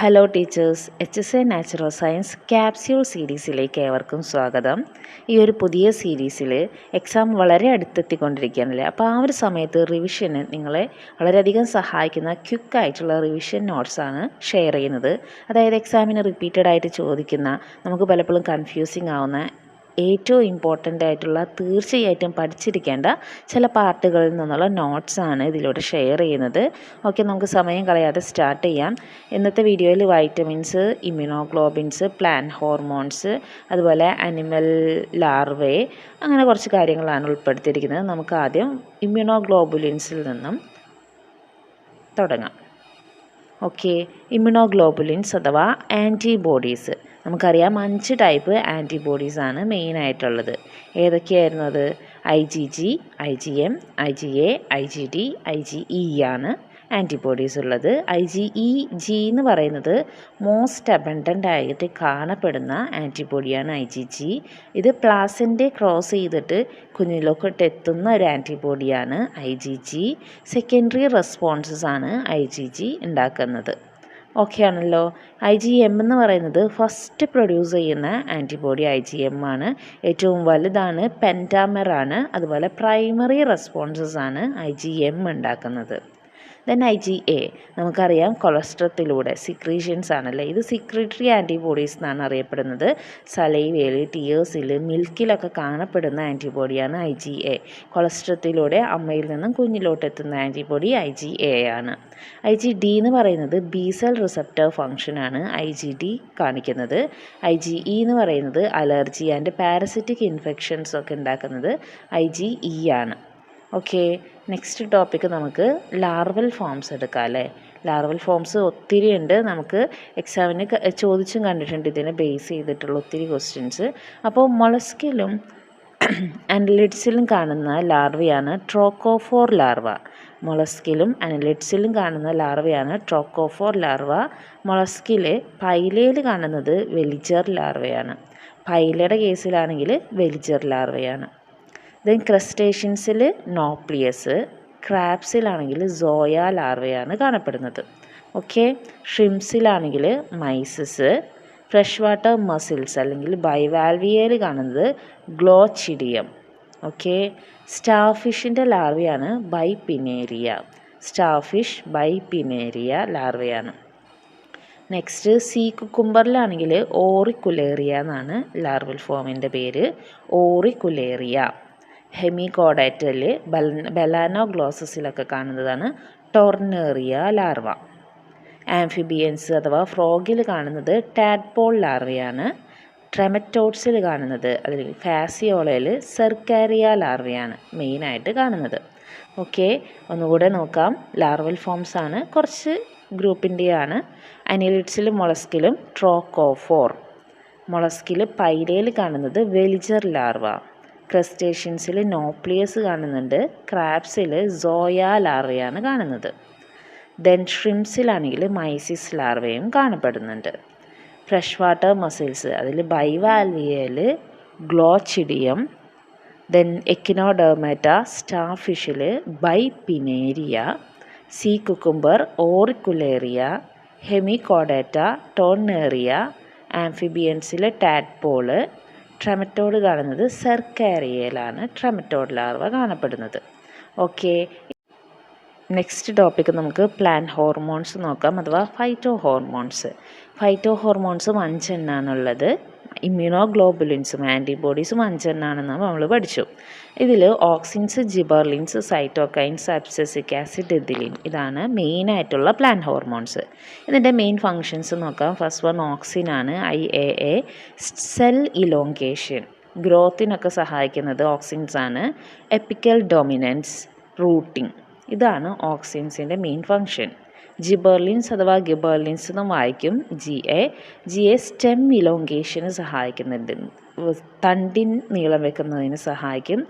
Hello teachers, HSA natural science capsule സീരീസിലേക്ക് ഏവർക്കും സ്വാഗതം. ഈ ഒരു പുതിയ സീരീസിൽ എക്സാം വളരെ അടുത്തെത്തിക്കൊണ്ടിരിക്കുകയാണല്ലേ. അപ്പോൾ ആ ഒരു സമയത്ത് റിവിഷന് നിങ്ങളെ വളരെയധികം സഹായിക്കുന്ന ക്വിക്കായിട്ടുള്ള റിവിഷൻ നോട്ട്സാണ് ഷെയർ ചെയ്യുന്നത്. അതായത് എക്സാമിന് റിപ്പീറ്റഡ് ആയിട്ട് ചോദിക്കുന്ന, നമുക്ക് പലപ്പോഴും കൺഫ്യൂസിങ് ആവുന്ന, ഏറ്റവും ഇമ്പോർട്ടൻ്റ് ആയിട്ടുള്ള, തീർച്ചയായിട്ടും പഠിച്ചിരിക്കേണ്ട ചില പാർട്ടുകളിൽ നിന്നുള്ള നോട്ട്സാണ് ഇതിലൂടെ ഷെയർ ചെയ്യുന്നത്. ഓക്കെ, നമുക്ക് സമയം കളയാതെ സ്റ്റാർട്ട് ചെയ്യാം. ഇന്നത്തെ വീഡിയോയിൽ വൈറ്റമിൻസ്, ഇമ്മ്യൂണോഗ്ലോബിൻസ്, പ്ലാന്റ് ഹോർമോൺസ്, അതുപോലെ അനിമൽ ലാർവേ, അങ്ങനെ കുറച്ച് കാര്യങ്ങളാണ് ഉൾപ്പെടുത്തിയിരിക്കുന്നത്. നമുക്ക് ആദ്യം ഇമ്മ്യൂണോഗ്ലോബുലിൻസിൽ നിന്നും തുടങ്ങാം. ഓക്കെ, ഇമ്മ്യൂണോഗ്ലോബുലിൻസ് അഥവാ ആൻറ്റിബോഡീസ്. നമുക്കറിയാം 5 ടൈപ്പ് ആൻറ്റിബോഡീസാണ് മെയിനായിട്ടുള്ളത്. ഏതൊക്കെയായിരുന്നു അത്? IgG, IgM, IgA, IgD, IgE ആണ് ആൻറ്റിബോഡീസ് ഉള്ളത്. IgG എന്ന് പറയുന്നത് മോസ്റ്റ് അബണ്ടൻ്റ് ആയിട്ട് കാണപ്പെടുന്ന ആൻറ്റിബോഡിയാണ് IgG. ഇത് പ്ലാസൻ്റെ ക്രോസ് ചെയ്തിട്ട് കുഞ്ഞിലോട്ട് എത്തുന്ന ഒരു ആൻറ്റിബോഡിയാണ് IgG. സെക്കൻഡറി റെസ്പോൺസസ് ആണ് IgG ഉണ്ടാക്കുന്നത്. ഓക്കെ ആണല്ലോ. IgM എന്ന് പറയുന്നത് ഫസ്റ്റ് പ്രൊഡ്യൂസ് ചെയ്യുന്ന ആൻറ്റിബോഡി IgM ആണ്. ഏറ്റവും വലുതാണ്, പെൻറ്റാമറാണ്. അതുപോലെ പ്രൈമറി റെസ്പോൺസസ് ആണ് IgM ഉണ്ടാക്കുന്നത്. ദെൻ IgA നമുക്കറിയാം കൊളസ്ട്രത്തിലൂടെ സിക്രീഷൻസ് ആണല്ലേ. ഇത് സിക്രിട്ടറി ആൻറ്റിബോഡീസ് എന്നാണ് അറിയപ്പെടുന്നത്. സലൈവയിൽ, ടിയേഴ്സിൽ, മിൽക്കിലൊക്കെ കാണപ്പെടുന്ന ആൻറ്റിബോഡിയാണ് IgA. കൊളസ്ട്രത്തിലൂടെ അമ്മയിൽ നിന്നും കുഞ്ഞിലോട്ട് എത്തുന്ന ആൻറ്റിബോഡി IgA ആണ്. IgD എന്ന് പറയുന്നത് ബി സെൽ റിസപ്റ്റർ ഫംഗ്ഷനാണ് IgD കാണിക്കുന്നത്. IgE എന്ന് പറയുന്നത് അലർജി ആൻഡ് പാരസിറ്റിക് ഇൻഫെക്ഷൻസ് ഒക്കെ ഉണ്ടാക്കുന്നത് IgE ആണ്. ഓക്കെ, നെക്സ്റ്റ് ടോപ്പിക്ക് നമുക്ക് ലാർവൽ ഫോംസ് എടുക്കാം അല്ലേ. ലാർവൽ ഫോംസ് ഒത്തിരി ഉണ്ട്. നമുക്ക് എക്സാമിന് ചോദിച്ചും കണ്ടിട്ടുണ്ട് ഇതിനെ ബേസ് ചെയ്തിട്ടുള്ള ഒത്തിരി ക്വസ്റ്റ്യൻസ്. അപ്പോൾ മൊളസ്കിലും അനലിഡ്സിലും കാണുന്ന ലാർവയാണ് ട്രോക്കോഫോർ ലാർവ. മൊളസ്കിലും അനലിഡ്സിലും കാണുന്ന ലാർവയാണ് ട്രോക്കോഫോർ ലാർവ. മൊളസ്കിലെ പൈലയിൽ കാണുന്നത് വെലിജർ ലാർവയാണ്. പൈലയുടെ കേസിലാണെങ്കിൽ വെലിജർ ലാർവയാണ്. ദെൻ ക്രസ്റ്റേഷ്യൻസിൽ നോപ്ലിയസ്, ക്രാബ്സിലാണെങ്കിൽ സോയ ലാർവയാണ് കാണപ്പെടുന്നത്. ഓക്കെ, ഷ്രിംസിലാണെങ്കിൽ മൈസസ്, ഫ്രഷ് വാട്ടർ മസിൽസ് അല്ലെങ്കിൽ ബൈവാൽവിയയിൽ കാണുന്നത് ഗ്ലോച്ചിഡിയം. ഓക്കെ, സ്റ്റാർഫിഷിൻ്റെ ലാർവയാണ് ബൈപിനേരിയ. സ്റ്റാർഫിഷ് ബൈപിനേരിയ ലാർവയാണ്. നെക്സ്റ്റ് സീ കുക്കുംബറിലാണെങ്കിൽ ഓറിക്കുലേറിയ എന്നാണ് ലാർവൽ ഫോമിൻ്റെ പേര്. ഓറിക്കുലേറിയ. ഹെമികോഡാറ്റയിൽ, ബെലാനോഗ്ലോസസിലൊക്കെ കാണുന്നതാണ് ടോർണേറിയ ലാർവ. ആംഫിബിയൻസ് അഥവാ ഫ്രോഗിൽ കാണുന്നത് ടാഡ്പോൾ ലാർവയാണ്. ട്രെമറ്റോഡ്സിൽ കാണുന്നത്, അതിൽ ഫാസിയോളയിൽ സെർക്കാരിയ ലാർവയാണ് മെയിനായിട്ട് കാണുന്നത്. ഓക്കെ, ഒന്നുകൂടെ നോക്കാം. ലാർവൽ ഫോംസ് ആണ്, കുറച്ച് ഗ്രൂപ്പിൻ്റെയാണ്. അനിലിഡ്സിലും മൊളസ്കിലും ട്രോക്കോഫോർ. മൊളസ്കിൽ പൈലയിൽ കാണുന്നത് വെലിജർ ലാർവ. ക്രസ്റ്റേഷ്യൻസിൽ നോപ്ലിയസ് കാണുന്നുണ്ട്. ക്രാബ്സിൽ സോയ ലാർവയാണ് കാണുന്നത്. ദെൻ ഷ്രിംസിലാണെങ്കിൽ മൈസിസ് ലാർവയും കാണപ്പെടുന്നുണ്ട്. ഫ്രഷ് വാട്ടർ മസിൽസ്, അതിൽ ബൈവാൽവിയയിൽ ഗ്ലോച്ചിഡിയം. ദെൻ എക്കിനോഡെർമാറ്റ സ്റ്റാർഫിഷിൽ bipinnaria. Sea cucumber auricularia. Hemichordata tornaria. ആംഫിബിയൻസിൽ ടാഡ്പോള്. ട്രെമറ്റോഡ് കാണുന്നത് സെർക്കാരിയയിലാണ് ട്രെമറ്റോഡ് ലാർവ കാണപ്പെടുന്നത്. ഓക്കെ, നെക്സ്റ്റ് ടോപ്പിക്ക് നമുക്ക് പ്ലാന്റ് ഹോർമോൺസ് നോക്കാം, അഥവാ ഫൈറ്റോ ഹോർമോൺസ്. ഫൈറ്റോ ഹോർമോൺസും 5 എണ്ണാണുള്ളത്. ഇമ്മ്യൂണോഗ്ലോബുലിൻസും ആൻറ്റിബോഡീസും 5 എണ്ണാണെന്ന് നമ്മൾ പഠിച്ചു. ഇതിൽ auxins, gibberellins, cytokines, abscisic acid, ethylene, ഇതാണ് മെയിനായിട്ടുള്ള പ്ലാന്റ് ഹോർമോൺസ്. ഇതിൻ്റെ മെയിൻ ഫങ്ഷൻസ് നോക്കാം. ഫസ്റ്റ് വൺ ഓക്സിൻ ആണ്. IAA, സെൽ ഇലോങ്കേഷൻ, ഗ്രോത്തിനൊക്കെ സഹായിക്കുന്നത് ഓക്സിൻസ് ആണ്. എപ്പിക്കൽ ഡൊമിനൻസ്, റൂട്ടിംഗ്, ഇതാണ് ഓക്സിൻസിൻ്റെ മെയിൻ ഫങ്ഷൻ. ജിബർലിൻസ് അഥവാ ഗിബർലിൻസ് എന്നും വായിക്കും. GA സ്റ്റെം ഇലോങ്കേഷന് സഹായിക്കുന്നുണ്ട്, തണ്ടിൻ നീളം വെക്കുന്നതിന് സഹായിക്കും.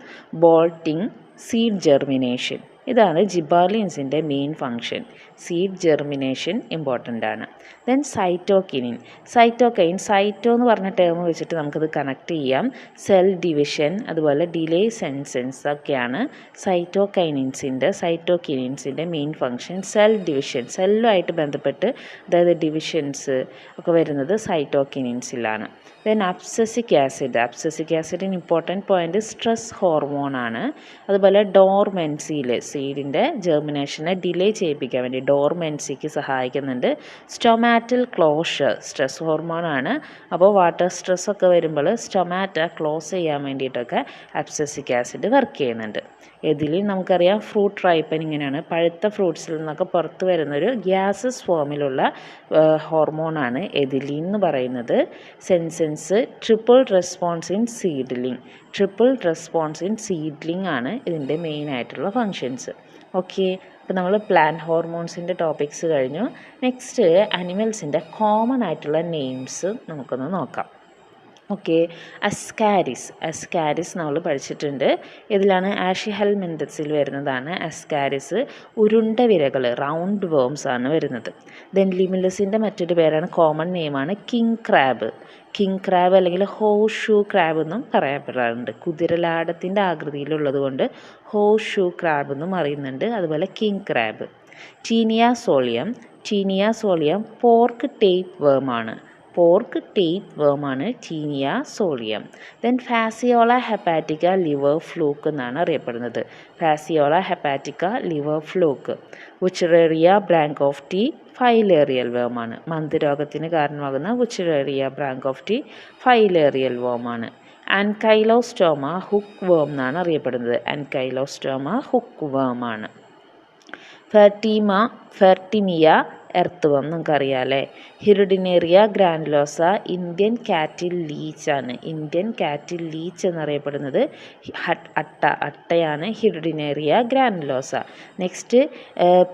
ബോൾട്ടിംഗ്, സീഡ് ജെർമിനേഷൻ, ഇതാണ് ജിബാർലിൻസിൻ്റെ main function. Seed germination important ആണ്. Then cytokinin. സൈറ്റോ എന്ന് പറഞ്ഞ ടേം വെച്ചിട്ട് നമുക്കത് കണക്ട് ചെയ്യാം. സെൽ ഡിവിഷൻ, അതുപോലെ ഡിലേ സെൻസൻസ് ഒക്കെയാണ് സൈറ്റോകിനിൻസിൻ്റെ മെയിൻ ഫങ്ഷൻ. സെൽ ഡിവിഷൻ, സെല്ലുമായിട്ട് ബന്ധപ്പെട്ട് അതായത് ഡിവിഷൻസ് ഒക്കെ വരുന്നത് സൈറ്റോകിനിൻസിലാണ്. ദെൻ അബ്സസിക് ആസിഡിന് ഇമ്പോർട്ടൻറ്റ് പോയിൻ്റ് സ്ട്രെസ് ഹോർമോണാണ്. അതുപോലെ ഡോർമെൻസിയിൽ സീഡിൻ്റെ ജെർമിനേഷനെ ഡിലേ ചെയ്യിപ്പിക്കാൻ വേണ്ടി ഡോർമെൻസിക്ക് സഹായിക്കുന്നുണ്ട്. സ്റ്റൊമാറ്റൽ ക്ലോഷർ സ്ട്രെസ് ഹോർമോണാണ്. അപ്പോൾ വാട്ടർ സ്ട്രെസ്സൊക്കെ വരുമ്പോൾ സ്റ്റൊമാറ്റ ക്ലോസ് ചെയ്യാൻ വേണ്ടിയിട്ടൊക്കെ അബ്സസിക് ആസിഡ് വർക്ക് ചെയ്യുന്നുണ്ട്. ഇതിൽ നമുക്കറിയാം ഫ്രൂട്ട് റൈപ്പനിങ്ങിനാണ്. പഴുത്ത ഫ്രൂട്ട്സിൽ നിന്നൊക്കെ പുറത്ത് വരുന്നൊരു ഗ്യാസസ് ഫോമിലുള്ള ഹോർമോണാണ് എഥിലീൻ എന്ന് പറയുന്നത്. സെൻസൻസ് ട്രിപ്പിൾ റെസ്പോൺസ് ഇൻ സീഡ്ലിംഗ് ആണ് ഇതിൻ്റെ മെയിൻ ആയിട്ടുള്ള ഫങ്ഷൻസ്. ഓക്കെ, അപ്പോൾ നമ്മൾ പ്ലാന്റ് ഹോർമോൺസിൻ്റെ ടോപ്പിക്സ് കഴിഞ്ഞു. നെക്സ്റ്റ് അനിമൽസിൻ്റെ കോമൺ ആയിട്ടുള്ള നെയിംസ് നമുക്കൊന്ന് നോക്കാം. ഓക്കെ, അസ്കാരിസ് നമ്മൾ പഠിച്ചിട്ടുണ്ട്. ഇതിലാണ് ആഷിഹെൽമിന്തസിൽ വരുന്നതാണ് അസ്കാരിസ്. ഉരുണ്ട വിരകൾ, റൗണ്ട് വേംസ് ആണ് വരുന്നത്. ദെൻ ലിമിലസിൻ്റെ മറ്റൊരു പേരാണ്, കോമൺ നെയിമാണ് കിങ് ക്രാബ് അല്ലെങ്കിൽ ഹോഴ്സ് ഷൂ ക്രാബ് എന്നും പറയപ്പെടാറുണ്ട്. കുതിരലാടത്തിൻ്റെ ആകൃതിയിലുള്ളത് കൊണ്ട് ഹോഴ്സ് ഷൂ ക്രാബ് എന്നും അറിയുന്നുണ്ട്. അതുപോലെ king crab. Taenia solium pork tape വേമാണ് Taenia solium. Then Fasciola hepatica liver fluke എന്നാണ് അറിയപ്പെടുന്നത്. Fasciola hepatica liver fluke. Wuchereria bancrofti filarial വേമാണ്. മന്ദരോഗത്തിന് കാരണമാകുന്ന വുച്ചറേറിയ ബ്രാങ്കോഫ്റ്റി ഫൈലേറിയൽ വേമാണ്. ആൻകൈലോസ്റ്റോമ ഹുക്ക് വേം എന്നാണ് അറിയപ്പെടുന്നത്. ആൻകൈലോസ്റ്റോമ ഹുക്ക് വേമാണ്. ഫെർട്ടിമിയ എർത്ത് വേം നമുക്കറിയാമല്ലേ. ഹിറുഡിനേറിയ ഗ്രാനുലോസ ഇന്ത്യൻ കാറ്റിൽ ലീച്ച് എന്നറിയപ്പെടുന്നത് അട്ടയാണ് ഹിറുഡിനേറിയ ഗ്രാനുലോസ. നെക്സ്റ്റ്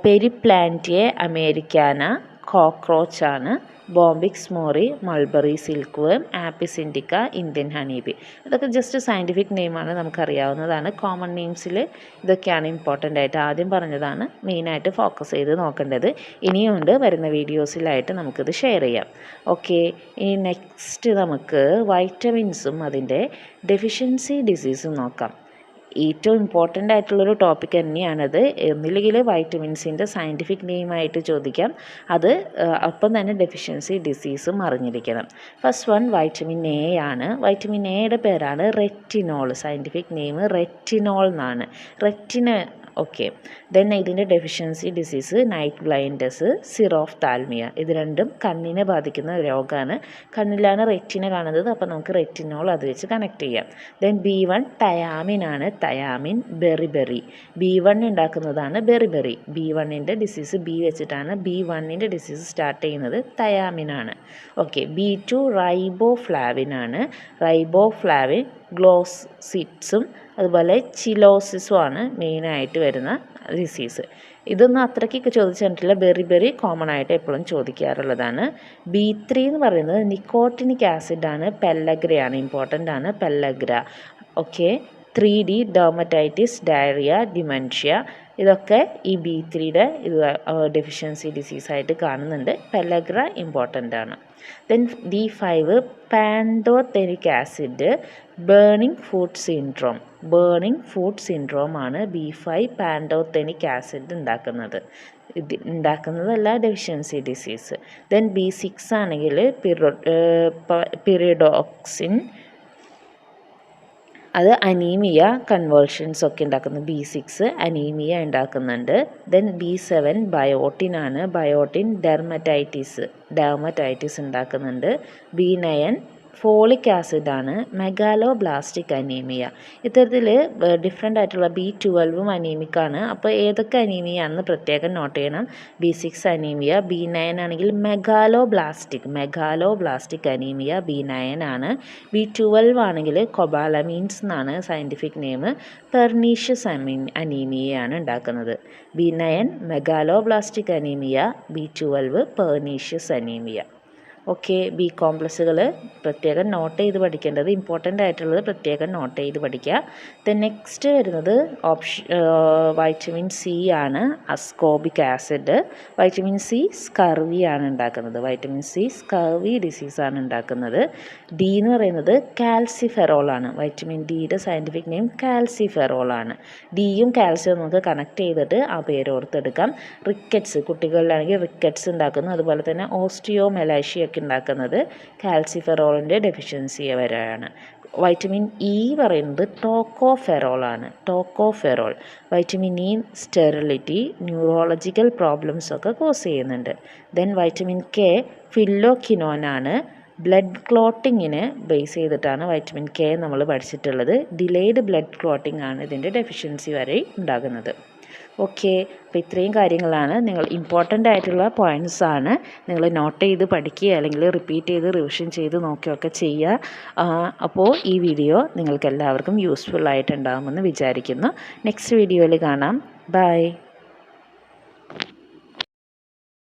പെരിപ്ലാന്റിയെ അമേരിക്കാന കോക്രോച്ച് ആണ്. ബോംബിക്സ് മോറി മൾബറി സിൽക്ക് വേം. ആപ്പിസ് ഇൻഡിക്ക ഇന്ത്യൻ ഹണീബി. ഇതൊക്കെ ജസ്റ്റ് സയൻറ്റിഫിക് നെയിമാണ്, നമുക്കറിയാവുന്നതാണ്. കോമൺ നെയിംസിൽ ഇതൊക്കെയാണ് ഇമ്പോർട്ടൻ്റ് ആയിട്ട് ആദ്യം പറഞ്ഞതാണ് മെയിനായിട്ട് ഫോക്കസ് ചെയ്ത് നോക്കേണ്ടത്. ഇനിയുണ്ട് വരുന്ന വീഡിയോസിലായിട്ട് നമുക്കിത് ഷെയർ ചെയ്യാം. ഓക്കെ, ഇനി നെക്സ്റ്റ് നമുക്ക് വൈറ്റമിൻസും അതിൻ്റെ ഡെഫിഷ്യൻസി ഡിസീസും നോക്കാം. ഏറ്റവും ഇമ്പോർട്ടൻ്റ് ആയിട്ടുള്ളൊരു ടോപ്പിക് തന്നെയാണത്. ഒന്നില്ലെങ്കിൽ വൈറ്റമിൻസിൻ്റെ സയൻറ്റിഫിക് നെയിമായിട്ട് ചോദിക്കാം, അത് ഒപ്പം തന്നെ ഡെഫിഷ്യൻസി ഡിസീസും അറിഞ്ഞിരിക്കണം. ഫസ്റ്റ് വൺ വൈറ്റമിൻ എ ആണ്. വൈറ്റമിൻ എയുടെ പേരാണ് റെറ്റിനോൾ. സയൻറ്റിഫിക് നെയിം റെറ്റിനോൾ എന്നാണ്. ഓക്കെ, ദെൻ ഇതിൻ്റെ ഡെഫിഷ്യൻസി ഡിസീസ് നൈറ്റ് ബ്ലൈൻഡസ്, സിറോഫ്താൽമിയ. ഇത് രണ്ടും കണ്ണിനെ ബാധിക്കുന്ന രോഗമാണ്. കണ്ണിലാണ് റെറ്റിന കാണുന്നത്, അപ്പോൾ നമുക്ക് റെറ്റിനോൾ അത് വെച്ച് കണക്ട് ചെയ്യാം. ദെൻ B1 തയാമിൻ ആണ്. Thiamine beriberi. B1 ഉണ്ടാക്കുന്നതാണ് ബെറിബെറി. B1ൻ്റെ ഡിസീസ് ബി വെച്ചിട്ടാണ്. B1ൻ്റെ ഡിസീസ് സ്റ്റാർട്ട് ചെയ്യുന്നത് തയാമിനാണ്. ഓക്കെ, B2 റൈബോഫ്ലാവിൻ ആണ്. റൈബോഫ്ലാവിൻ ഗ്ലോസിറ്റ്സും അതുപോലെ ചിലോസിസും ആണ് മെയിനായിട്ട് വരുന്ന ഡിസീസ്. ഇതൊന്നും അത്രയ്ക്ക് ചോദിച്ചിട്ടില്ല. ബെറി കോമൺ ആയിട്ട് എപ്പോഴും ചോദിക്കാറുള്ളതാണ്. B3 എന്ന് പറയുന്നത് നിക്കോട്ടിനിക് ആസിഡാണ്. പെല്ലഗ്രയാണ്, ഇമ്പോർട്ടൻ്റ് ആണ് pellagra. Okay, 3D dermatitis, diarrhoea, dementia. ഇതൊക്കെ ഈ B3യുടെ ഡെഫിഷ്യൻസി ഡിസീസായിട്ട് കാണുന്നുണ്ട്. പെല്ലഗ്ര ഇമ്പോർട്ടൻ്റ് ആണ്. Then D5 pantothenic acid, burning food syndrome ആണ് B5 പാൻതോതെനിക് ആസിഡ് ഉണ്ടാക്കുന്നതല്ല ഡെഫിഷ്യൻസി ഡിസീസ്. ദെൻ B6 ആണെങ്കിൽ പിറിഡോക്സിൻ, അത് അനീമിയ കൺവേർഷൻസ് ഒക്കെ ഉണ്ടാക്കുന്നു. B6 അനീമിയ ഉണ്ടാക്കുന്നുണ്ട്. ദെൻ B7 ബയോട്ടിൻ ആണ്. ബയോട്ടിൻ ഡെർമറ്റൈറ്റിസ് ഉണ്ടാക്കുന്നുണ്ട്. B9 ഫോളിക് ആസിഡാണ്. Megaloblastic anaemia. ഇത്തരത്തിൽ ഡിഫറെൻ്റ് ആയിട്ടുള്ള B12 അനീമിക്കാണ്. അപ്പോൾ ഏതൊക്കെ അനീമിയാണെന്ന് പ്രത്യേകം നോട്ട് ചെയ്യണം. B6 anaemia. B9 ആണെങ്കിൽ മെഗാലോബ്ലാസ്റ്റിക് അനീമിയ B9 ആണ്. B12 ആണെങ്കിൽ കൊബാലമീൻസ് എന്നാണ് സയൻറ്റിഫിക് നെയിം. പെർനീഷ്യസ് അനീമിയയാണ് ഉണ്ടാക്കുന്നത്. B9 megaloblastic anaemia, B12 pernicious anaemia. Okay, B കോംപ്ലക്സുകൾ പ്രത്യേകം നോട്ട് ചെയ്ത് പഠിക്കേണ്ടത് ഇമ്പോർട്ടൻ്റ് ആയിട്ടുള്ളത് പ്രത്യേകം നോട്ട് ചെയ്ത് പഠിക്കുക. ദെൻ നെക്സ്റ്റ് വരുന്നത് വൈറ്റമിൻ സി ആണ്, ascorbic acid. Vitamin C scurvy ആണ് ഉണ്ടാക്കുന്നത്. വൈറ്റമിൻ സി സ്കർവി ഡിസീസാണ് ഉണ്ടാക്കുന്നത്. ഡി എന്ന് പറയുന്നത് കാൽസിഫെറോൾ ആണ്. വൈറ്റമിൻ ഡിയുടെ സയൻറ്റിഫിക് നെയിം കാൽസിഫെറോൾ ആണ്. ഡിയും കാൽസ്യവും നമുക്ക് കണക്ട് ചെയ്തിട്ട് ആ പേര് ഓർത്തെടുക്കാം. റിക്കറ്റ്സ്, കുട്ടികളിലാണെങ്കിൽ റിക്കറ്റ്സ് ഉണ്ടാക്കുന്നു. അതുപോലെ തന്നെ ഓസ്റ്റിയോമെലാഷ്യ ഒക്കെ ഉണ്ടാക്കുന്നത് കാൽസിഫെറോളിൻ്റെ ഡെഫിഷ്യൻസി വരെയാണ്. വൈറ്റമിൻ ഇ പറയുന്നത് ടോക്കോഫെറോൾ ആണ്. Tocopherol. Vitamin E sterility, neurological problems ഒക്കെ കോസ് ചെയ്യുന്നുണ്ട്. ദെൻ വൈറ്റമിൻ കെ ഫില്ലോക്വിനോൻ ആണ്. ബ്ലഡ് ക്ലോട്ടിങ്ങിന് ബേസ് ചെയ്തിട്ടാണ് വൈറ്റമിൻ കെ നമ്മൾ പഠിച്ചിട്ടുള്ളത്. ഡിലേയ്ഡ് ബ്ലഡ് ക്ലോട്ടിംഗ് ആണ് ഇതിൻ്റെ ഡെഫിഷ്യൻസി വരെ ഉണ്ടാകുന്നത്. ഓക്കെ, അപ്പോൾ ഇത്രയും കാര്യങ്ങളാണ് നിങ്ങൾ ഇമ്പോർട്ടൻ്റ് ആയിട്ടുള്ള പോയിൻറ്റ്സ് ആണ്. നിങ്ങൾ നോട്ട് ചെയ്ത് പഠിക്കുക, അല്ലെങ്കിൽ റിപ്പീറ്റ് ചെയ്ത് റിവിഷൻ ചെയ്ത് നോക്കുകയൊക്കെ ചെയ്യുക. അപ്പോൾ ഈ വീഡിയോ നിങ്ങൾക്ക് എല്ലാവർക്കും യൂസ്ഫുൾ ആയിട്ടുണ്ടാകുമെന്ന് വിചാരിക്കുന്നു. നെക്സ്റ്റ് വീഡിയോയിൽ കാണാം. ബൈ.